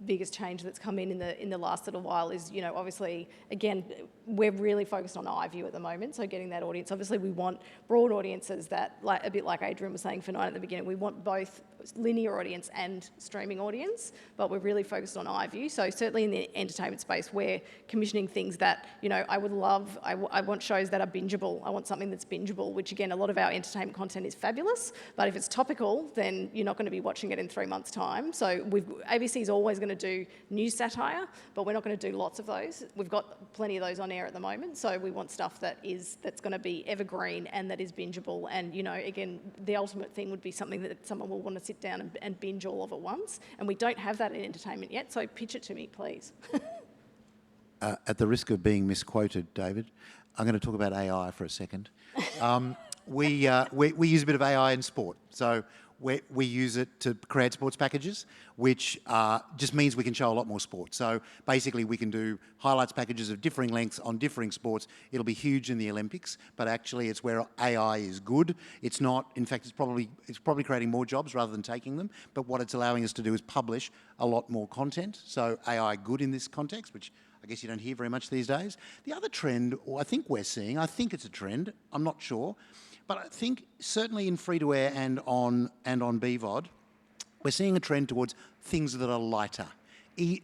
biggest change that's come in the last little while is, obviously, again, we're really focused on iView at the moment, so getting that audience. Obviously, we want broad audiences that, a bit like Adrian was saying for Nine at the beginning, we want both linear audience and streaming audience, but we're really focused on iView. So certainly in the entertainment space, we're commissioning things that, I would love. I want shows that are bingeable. I want something that's bingeable, which again, a lot of our entertainment content is fabulous, but if it's topical, then you're not going to be watching it in 3 months' time. So ABC is always going to do news satire, but we're not going to do lots of those. We've got plenty of those on air at the moment, so we want stuff that's going to be evergreen and that is bingeable. And again, the ultimate thing would be something that someone will want to sit down and binge all of at once. And we don't have that in entertainment yet, so pitch it to me, please. At the risk of being misquoted, David, I'm going to talk about AI for a second. We use a bit of AI in sport. So we use it to create sports packages, which just means we can show a lot more sport. So basically we can do highlights packages of differing lengths on differing sports. It'll be huge in the Olympics, but actually it's where AI is good. It's not, in fact, it's probably creating more jobs rather than taking them, but what it's allowing us to do is publish a lot more content. So AI good in this context, which I guess you don't hear very much these days. The other trend, or I think we're seeing, I think it's a trend, I'm not sure, but I think certainly in free-to-air and on BVOD, we're seeing a trend towards things that are lighter,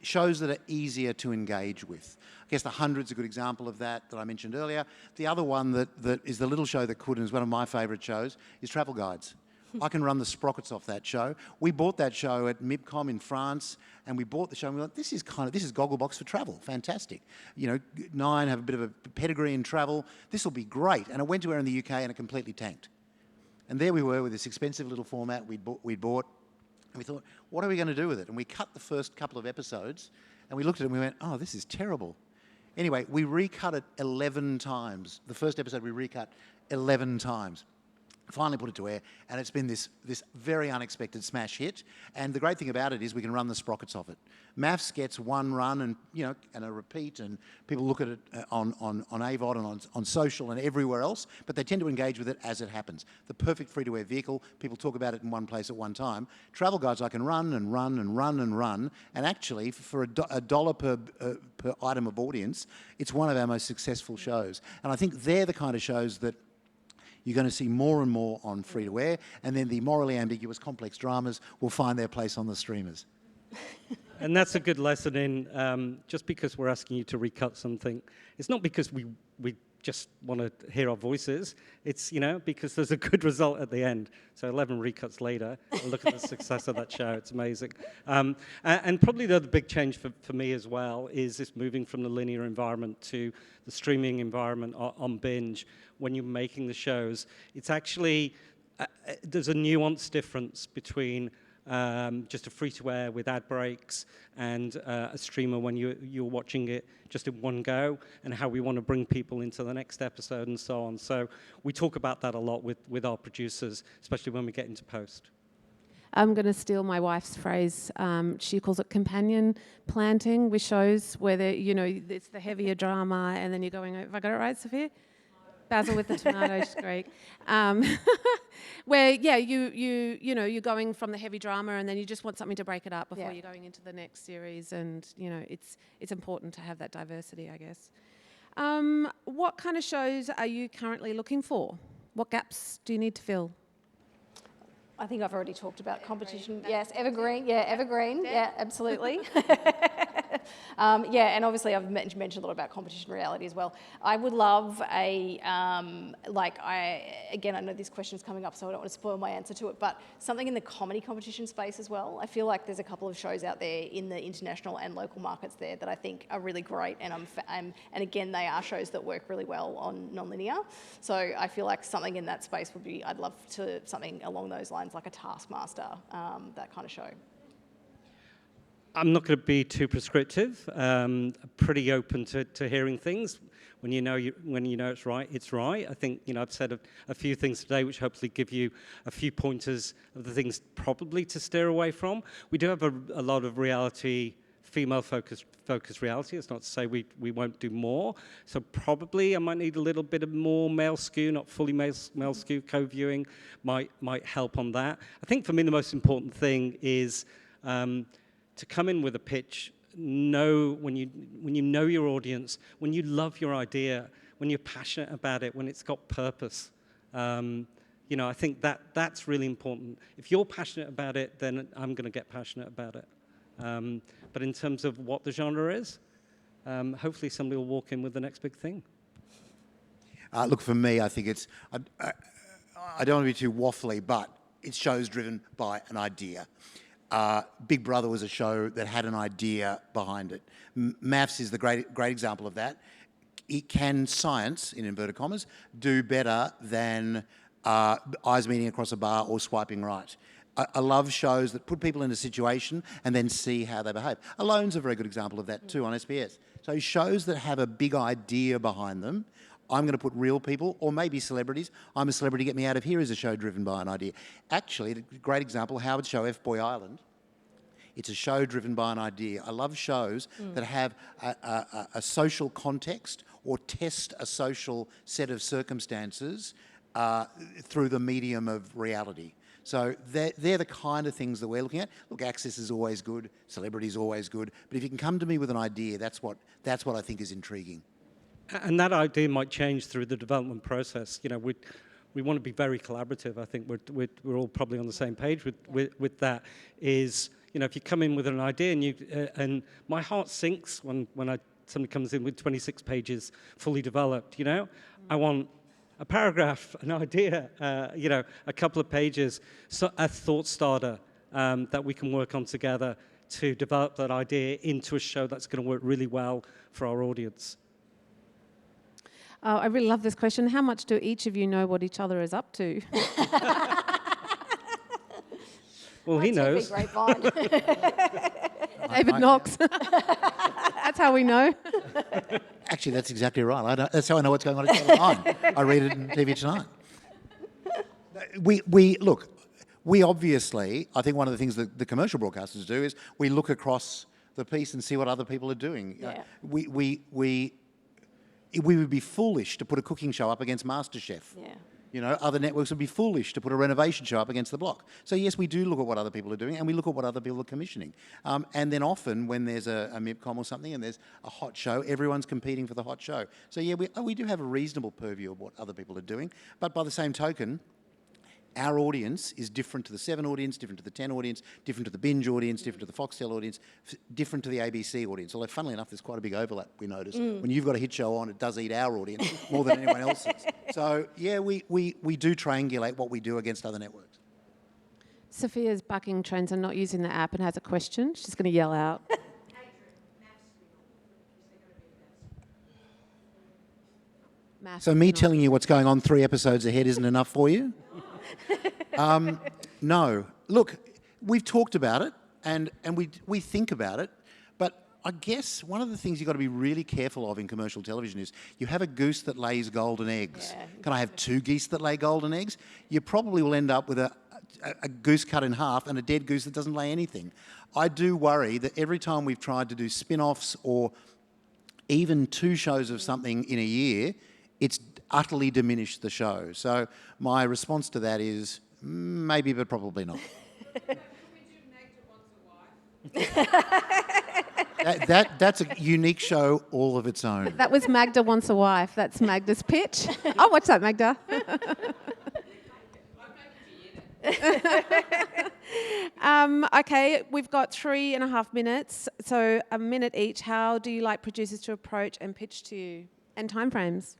shows that are easier to engage with. I guess The 100's a good example of that I mentioned earlier. The other one that is the little show that could, and is one of my favourite shows, is Travel Guides. I can run the sprockets off that show. We bought that show at MIPCOM in France, and we bought the show and we were like, this is Gogglebox for travel, fantastic. You know, Nine have a bit of a pedigree in travel, this will be great. And it went to air in the UK and it completely tanked. And there we were with this expensive little format we'd bought, and we thought, what are we going to do with it? And we cut the first couple of episodes, and we looked at it and we went, oh, this is terrible. Anyway, we recut it 11 times. The first episode we recut 11 times. Finally put it to air, and it's been this very unexpected smash hit. And the great thing about it is we can run the sprockets off it. MAFS gets one run and a repeat, and people look at it on AVOD and on social and everywhere else, but they tend to engage with it as it happens. The perfect free-to-air vehicle, people talk about it in one place at one time. Travel Guides I can run and run and run and run, and actually for $1 per item of audience, it's one of our most successful shows. And I think they're the kind of shows that you're going to see more and more on free-to-air, and then the morally ambiguous complex dramas will find their place on the streamers. And that's a good lesson in just because we're asking you to recut something, it's not because we just want to hear our voices, it's because there's a good result at the end. So 11 recuts later, look at the success of that show, it's amazing. And probably the other big change for me as well is this moving from the linear environment to the streaming environment on binge. When you're making the shows, it's actually, there's a nuanced difference between just a free-to-air with ad breaks and a streamer when you're watching it just in one go, and how we want to bring people into the next episode and so on. So we talk about that a lot with our producers, especially when we get into post. I'm going to steal my wife's phrase. She calls it companion planting with shows where it's the heavier drama, and then you're going, have I got it right, Sophia? Basil with the tomatoes, great. Where you're going from the heavy drama, and then you just want something to break it up before you're going into the next series, and it's important to have that diversity, I guess. What kind of shows are you currently looking for? What gaps do you need to fill? I think I've already talked about competition. Yes, evergreen. Yeah, evergreen. Yeah, absolutely. And obviously I've mentioned a lot about competition reality as well. I would love I know this question's coming up, so I don't want to spoil my answer to it, but something in the comedy competition space as well. I feel like there's a couple of shows out there in the international and local markets there that I think are really great, and and again, they are shows that work really well on non-linear. So I feel like something in that space would be, I'd love to, something along those lines, like a Taskmaster, that kind of show. I'm not going to be too prescriptive. Pretty open to hearing things. When you know it's right, it's right. I think I've said a few things today, which hopefully give you a few pointers of the things probably to steer away from. We do have a lot of reality, female-focused reality. It's not to say we won't do more. So probably I might need a little bit of more male skew, not fully male skew. Co-viewing might help on that. I think for me the most important thing is to come in with a pitch, when you know your audience, when you love your idea, when you're passionate about it, when it's got purpose. I think that's really important. If you're passionate about it, then I'm going to get passionate about it. But in terms of what the genre is, hopefully somebody will walk in with the next big thing. Look, for me, I think it's, I don't want to be too waffly, but it's shows driven by an idea. Big Brother was a show that had an idea behind it. MAFS is the great example of that. Can science, in inverted commas, do better than eyes meeting across a bar or swiping right? I love shows that put people in a situation and then see how they behave. Alone's a very good example of that too on SBS. So shows that have a big idea behind them, I'm going to put real people, or maybe celebrities. I'm a Celebrity, Get Me Out of Here is a show driven by an idea. Actually, a great example, Howard's show, F-Boy Island. It's a show driven by an idea. I love shows that have a social context or test a social set of circumstances through the medium of reality. So they're the kind of things that we're looking at. Look, access is always good, celebrity is always good, but if you can come to me with an idea, that's what I think is intriguing. And that idea might change through the development process. You know, we want to be very collaborative. I think we're all probably on the same page with that. Is, you know, if you come in with an idea and my heart sinks when somebody comes in with 26 pages fully developed. You know, I want a paragraph, an idea, you know, a couple of pages, so a thought starter that we can work on together to develop that idea into a show that's going to work really well for our audience. Oh, I really love this question. How much do each of you know what each other is up to? Well, he knows. Grapevine. David Knox. That's how we know. Actually, that's exactly right. That's how I know what's going on at Channel 9. I read it in TV Tonight. We obviously, I think one of the things that the commercial broadcasters do is we look across the piece and see what other people are doing. Yeah. We would be foolish to put a cooking show up against MasterChef. Yeah. You know, other networks would be foolish to put a renovation show up against The Block. So yes, we do look at what other people are doing, and we look at what other people are commissioning. And then often when there's a MIPCOM or something and there's a hot show, everyone's competing for the hot show. So yeah, we do have a reasonable purview of what other people are doing. But by the same token, our audience is different to the 7 audience, different to the 10 audience, different to the Binge audience, different to the Foxtel audience, different to the ABC audience. Although, funnily enough, there's quite a big overlap, we notice. When you've got a hit show on, it does eat our audience more than anyone else's. So, yeah, we do triangulate what we do against other networks. Sophia's bucking trends and not using the app and has a question. She's going to yell out. So me telling you what's going on 3 episodes ahead isn't enough for you? No. Look, we've talked about it and we think about it, but I guess one of the things you've got to be really careful of in commercial television is you have a goose that lays golden eggs. Yeah. Can I have 2 geese that lay golden eggs? You probably will end up with a goose cut in half and a dead goose that doesn't lay anything. I do worry that every time we've tried to do spin-offs or even 2 shows of something in a year, it's utterly diminished the show. So my response to that is maybe, but probably not. That's a unique show all of its own. That was Magda Wants a Wife. That's Magda's pitch. I'll watch that, Magda. Okay, we've got 3.5 minutes, so a minute each. How do you like producers to approach and pitch to you? And timeframes?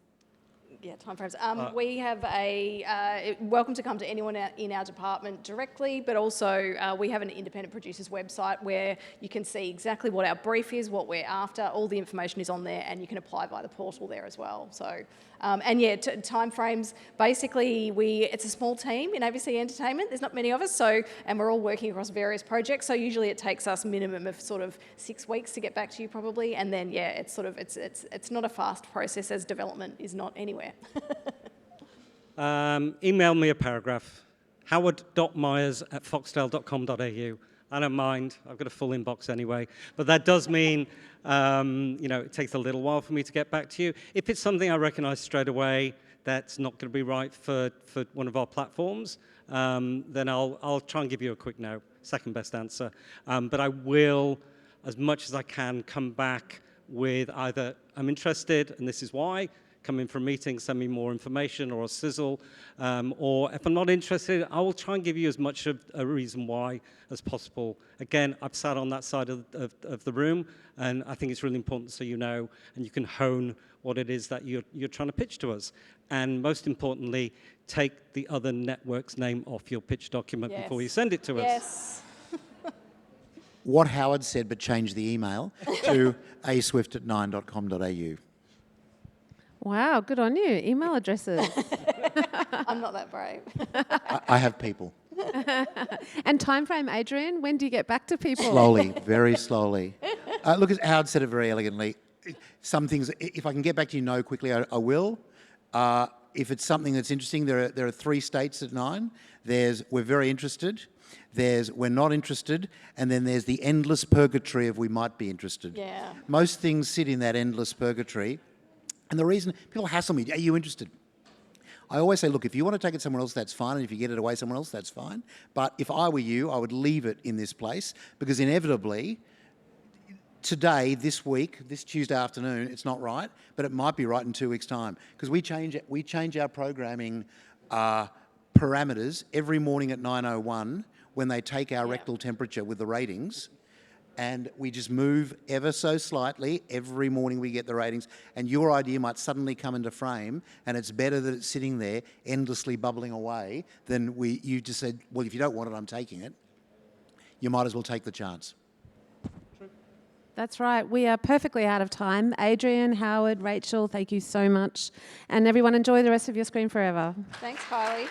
Yeah, timeframes. We have a welcome to come to anyone in our department directly, but also we have an independent producers website where you can see exactly what our brief is, what we're after. All the information is on there, and you can apply via the portal there as well. So, and yeah, timeframes. Basically, it's a small team in ABC Entertainment. There's not many of us, so and we're all working across various projects. So usually it takes us minimum of sort of 6 weeks to get back to you, probably. And then yeah, it's sort of it's not a fast process as development is not anywhere. Email me a paragraph, howard.myers@foxtel.com.au. I don't mind. I've got a full inbox anyway. But that does mean, it takes a little while for me to get back to you. If it's something I recognise straight away that's not going to be right for one of our platforms, then I'll try and give you a quick no, second best answer. But I will, as much as I can, come back with either I'm interested and this is why, come in for a meeting, send me more information or a sizzle, or if I'm not interested, I will try and give you as much of a reason why as possible. Again, I've sat on that side of the room, and I think it's really important so you know, and you can hone what it is that you're trying to pitch to us. And most importantly, take the other network's name off your pitch document before you send it to us. Yes. What Howard said, but change the email to aswift@9.com.au. Wow, good on you. Email addresses. I'm not that brave. I have people. And time frame, Adrian, when do you get back to people? Slowly, very slowly. Look, as Howard said it very elegantly. Some things, if I can get back to you quickly, I will. If it's something that's interesting, there are 3 states at 9. There's we're very interested, there's we're not interested, and then there's the endless purgatory of we might be interested. Yeah. Most things sit in that endless purgatory. And the reason people hassle me, are you interested? I always say, look, if you want to take it somewhere else, that's fine. And if you get it away somewhere else, that's fine. But if I were you, I would leave it in this place because inevitably, today, this week, this Tuesday afternoon, it's not right, but it might be right in 2 weeks' time because we change our programming parameters every morning at 9:01 when they take our rectal temperature with the ratings. And we just move ever so slightly. Every morning we get the ratings, and your idea might suddenly come into frame, and it's better that it's sitting there endlessly bubbling away than you just said, well, if you don't want it, I'm taking it. You might as well take the chance. That's right. We are perfectly out of time. Adrian, Howard, Rachel, thank you so much. And everyone, enjoy the rest of your Screen Forever. Thanks, Kylie.